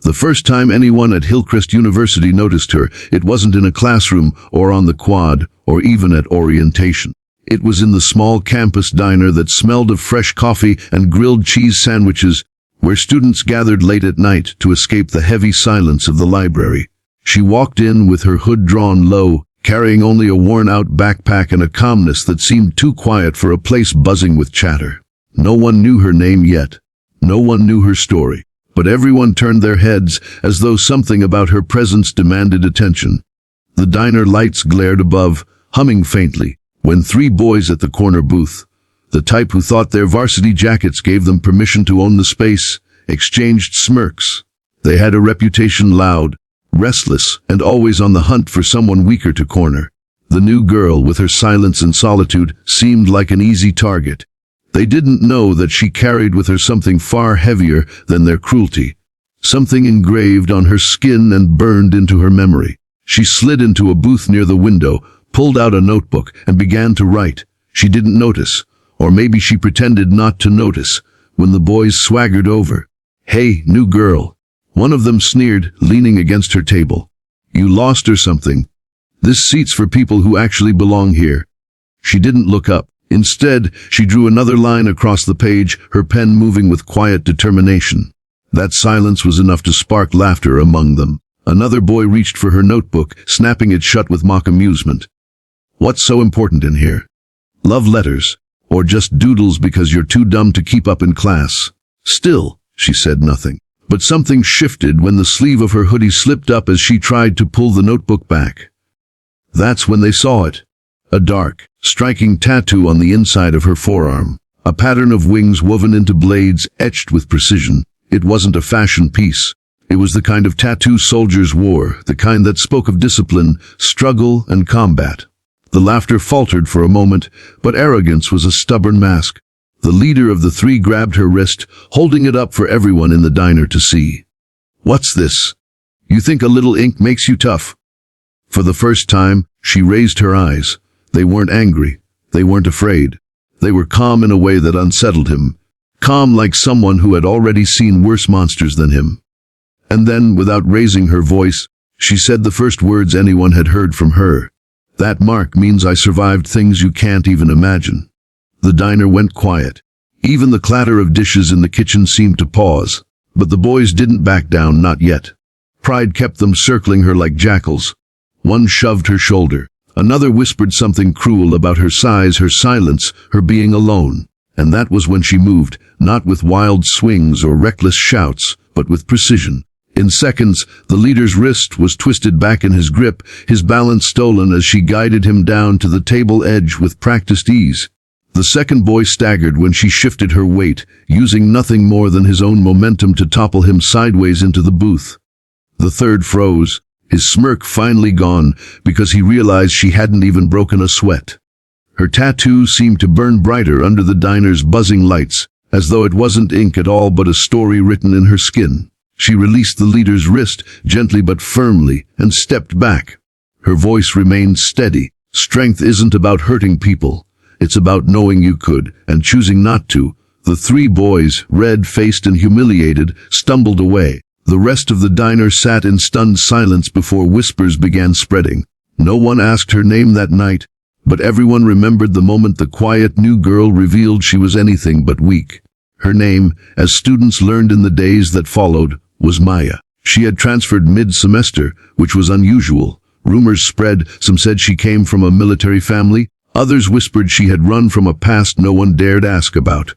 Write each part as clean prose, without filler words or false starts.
The first time anyone at Hillcrest University noticed her, it wasn't in a classroom or on the quad or even at orientation. It was in the small campus diner that smelled of fresh coffee and grilled cheese sandwiches, where students gathered late at night to escape the heavy silence of the library. She walked in with her hood drawn low, carrying only a worn-out backpack and a calmness that seemed too quiet for a place buzzing with chatter. No one knew her name yet. No one knew her story. But everyone turned their heads as though something about her presence demanded attention. The diner lights glared above, humming faintly, when three boys at the corner booth, the type who thought their varsity jackets gave them permission to own the space, exchanged smirks. They had a reputation: loud, restless, and always on the hunt for someone weaker to corner. The new girl, with her silence and solitude, seemed like an easy target. They didn't know that she carried with her something far heavier than their cruelty, something engraved on her skin and burned into her memory. She slid into a booth near the window, pulled out a notebook, and began to write. She didn't notice, or maybe she pretended not to notice, when the boys swaggered over. "Hey, new girl," one of them sneered, leaning against her table. "You lost or something? This seat's for people who actually belong here." She didn't look up. Instead, she drew another line across the page, her pen moving with quiet determination. That silence was enough to spark laughter among them. Another boy reached for her notebook, snapping it shut with mock amusement. "What's so important in here? Love letters? Or just doodles because you're too dumb to keep up in class?" Still, she said nothing. But something shifted when the sleeve of her hoodie slipped up as she tried to pull the notebook back. That's when they saw it. A dark, striking tattoo on the inside of her forearm. A pattern of wings woven into blades, etched with precision. It wasn't a fashion piece. It was the kind of tattoo soldiers wore, the kind that spoke of discipline, struggle, and combat. The laughter faltered for a moment, but arrogance was a stubborn mask. The leader of the three grabbed her wrist, holding it up for everyone in the diner to see. "What's this? You think a little ink makes you tough?" For the first time, she raised her eyes. They weren't angry. They weren't afraid. They were calm in a way that unsettled him. Calm like someone who had already seen worse monsters than him. And then, without raising her voice, she said the first words anyone had heard from her. "That mark means I survived things you can't even imagine." The diner went quiet. Even the clatter of dishes in the kitchen seemed to pause. But the boys didn't back down, not yet. Pride kept them circling her like jackals. One shoved her shoulder. Another whispered something cruel about her size, her silence, her being alone. And that was when she moved, not with wild swings or reckless shouts, but with precision. In seconds, the leader's wrist was twisted back in his grip, his balance stolen as she guided him down to the table edge with practiced ease. The second boy staggered when she shifted her weight, using nothing more than his own momentum to topple him sideways into the booth. The third froze, his smirk finally gone, because he realized she hadn't even broken a sweat. Her tattoo seemed to burn brighter under the diner's buzzing lights, as though it wasn't ink at all but a story written in her skin. She released the leader's wrist, gently but firmly, and stepped back. Her voice remained steady. "Strength isn't about hurting people. It's about knowing you could, and choosing not to." The three boys, red-faced and humiliated, stumbled away. The rest of the diner sat in stunned silence before whispers began spreading. No one asked her name that night, but everyone remembered the moment the quiet new girl revealed she was anything but weak. Her name, as students learned in the days that followed, was Maya. She had transferred mid-semester, which was unusual. Rumors spread. Some said she came from a military family. Others whispered she had run from a past no one dared ask about.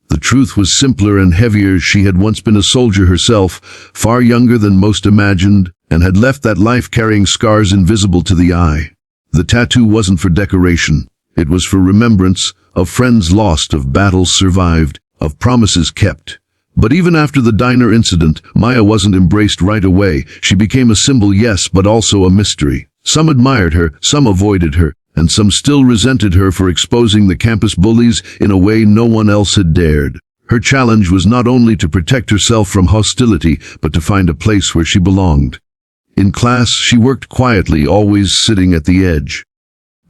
The truth was simpler and heavier. She had once been a soldier herself, far younger than most imagined, and had left that life carrying scars invisible to the eye. The tattoo wasn't for decoration. It was for remembrance, of friends lost, of battles survived, of promises kept. But even after the diner incident, Maya wasn't embraced right away. She became a symbol, yes, but also a mystery. Some admired her, some avoided her, and some still resented her for exposing the campus bullies in a way no one else had dared. Her challenge was not only to protect herself from hostility, but to find a place where she belonged. In class, she worked quietly, always sitting at the edge.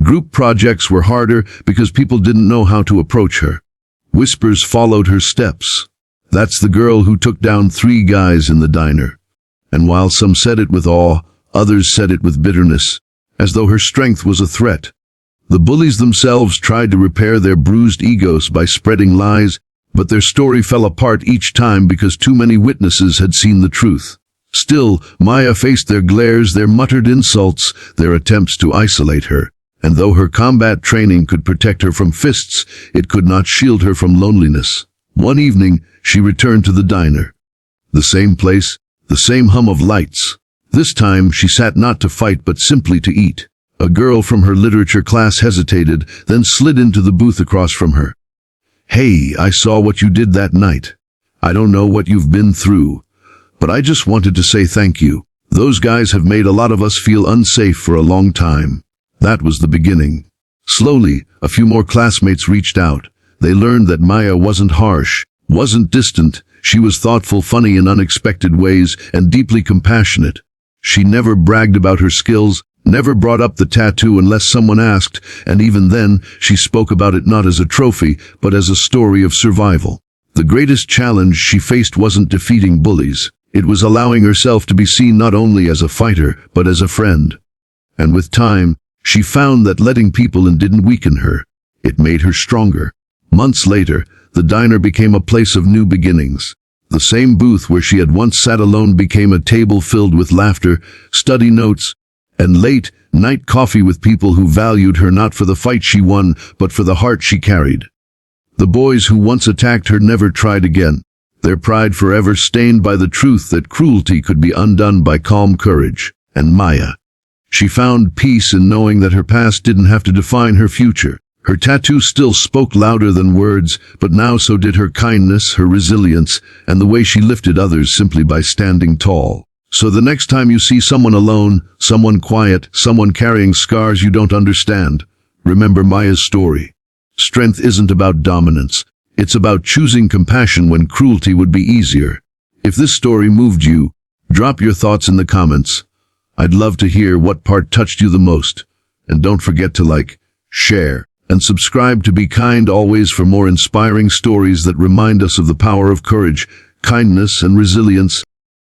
Group projects were harder because people didn't know how to approach her. Whispers followed her steps. "That's the girl who took down 3 guys in the diner." And while some said it with awe, others said it with bitterness, as though her strength was a threat. The bullies themselves tried to repair their bruised egos by spreading lies, but their story fell apart each time because too many witnesses had seen the truth. Still, Maya faced their glares, their muttered insults, their attempts to isolate her. And though her combat training could protect her from fists, it could not shield her from loneliness. One evening, she returned to the diner. The same place, the same hum of lights. This time, she sat not to fight but simply to eat. A girl from her literature class hesitated, then slid into the booth across from her. "Hey, I saw what you did that night. I don't know what you've been through, but I just wanted to say thank you. Those guys have made a lot of us feel unsafe for a long time." That was the beginning. Slowly, a few more classmates reached out. They learned that Maya wasn't harsh, wasn't distant. She was thoughtful, funny in unexpected ways, and deeply compassionate. She never bragged about her skills, never brought up the tattoo unless someone asked, and even then, she spoke about it not as a trophy, but as a story of survival. The greatest challenge she faced wasn't defeating bullies. It was allowing herself to be seen not only as a fighter, but as a friend. And with time, she found that letting people in didn't weaken her. It made her stronger. Months later, the diner became a place of new beginnings. The same booth where she had once sat alone became a table filled with laughter, study notes, and late-night coffee with people who valued her not for the fight she won, but for the heart she carried. The boys who once attacked her never tried again, their pride forever stained by the truth that cruelty could be undone by calm courage. And Maya. She found peace in knowing that her past didn't have to define her future. Her tattoo still spoke louder than words, but now so did her kindness, her resilience, and the way she lifted others simply by standing tall. So the next time you see someone alone, someone quiet, someone carrying scars you don't understand, remember Maya's story. Strength isn't about dominance. It's about choosing compassion when cruelty would be easier. If this story moved you, drop your thoughts in the comments. I'd love to hear what part touched you the most. And don't forget to like, share, and subscribe to Be Kind Always for more inspiring stories that remind us of the power of courage, kindness, and resilience.